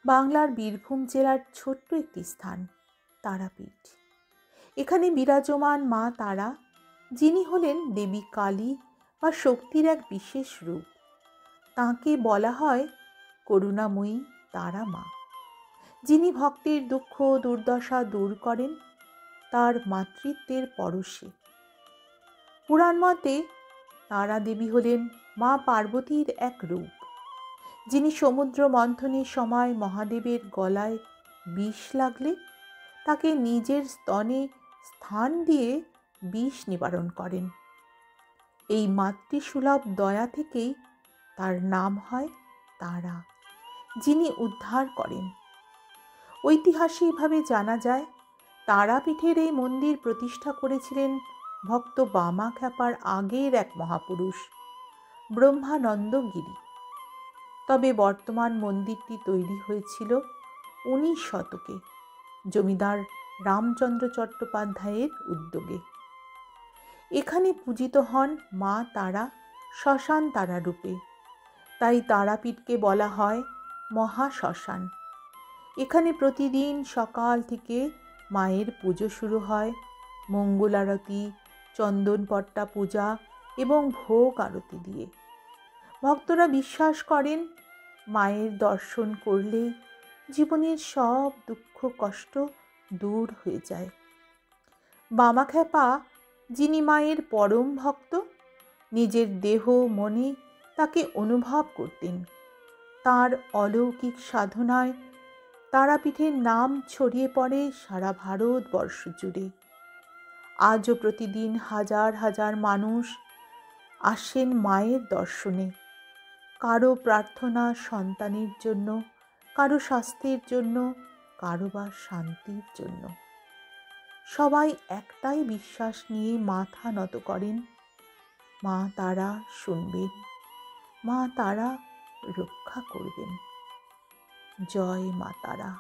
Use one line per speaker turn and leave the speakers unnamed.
বাংলার বীরভূম জেলার ছোট্ট একটি স্থান তারাপীঠ। এখানে বিরাজমান মা তারা, যিনি হলেন দেবী কালী বা শক্তির এক বিশেষ রূপ। তাঁকে বলা হয় করুণাময়ী তারা মা, যিনি ভক্তের দুঃখ দুর্দশা দূর করেন তার মাতৃত্বের পরশে। পুরাণ মতে তারা দেবী হলেন মা পার্বতীর এক রূপ, যিনি সমুদ্র মন্থনের সময় মহাদেবের গলায় বিষ লাগলে তাকে নিজের স্তনে স্থান দিয়ে বিষ নিবারণ করেন। এই মাতৃসুলভ দয়া থেকেই তার নাম হয় তারা, যিনি উদ্ধার করেন। ঐতিহাসিকভাবে জানা যায়, তারাপীঠের এই মন্দির প্রতিষ্ঠা করেছিলেন ভক্ত বামাখ্যাপার আগের এক মহাপুরুষ ব্রহ্মানন্দ গিরি। তবে বর্তমান মন্দিরটি তৈরি হয়েছিল 19 শতকে জমিদার রামচন্দ্র চট্টোপাধ্যায়ের উদ্যোগে। এখানে পূজিত হন মা তারা শ্মশান তারা রূপে, তাই তারাপীঠকে বলা হয় মহাশ্মশান। এখানে প্রতিদিন সকাল থেকে মায়ের পুজো শুরু হয়। মঙ্গল আরতি, চন্দনপট্টা পূজা এবং ভোগ আরতি দিয়ে। ভক্তরা বিশ্বাস করেন মায়ের দর্শন করলে জীবনের সব দুঃখ কষ্ট দূর হয়ে যায়। বামাখ্যাপা, যিনি মায়ের পরম ভক্ত, নিজের দেহ মনে তাকে অনুভব করতেন। তার অলৌকিক সাধনায় তারাপীঠের নাম ছড়িয়ে পড়ে সারা ভারতবর্ষ জুড়ে। আজও প্রতিদিন হাজার হাজার মানুষ আসেন মায়ের দর্শনে। কারো প্রার্থনা সন্তানের জন্য, কারো স্বাস্থ্যের জন্য, কারো বা শান্তির জন্য। সবাই একটাই বিশ্বাস নিয়ে মাথা নত করেন, মা তারা শুনবেন, মা তারা রক্ষা করবেন। জয় মা তারা।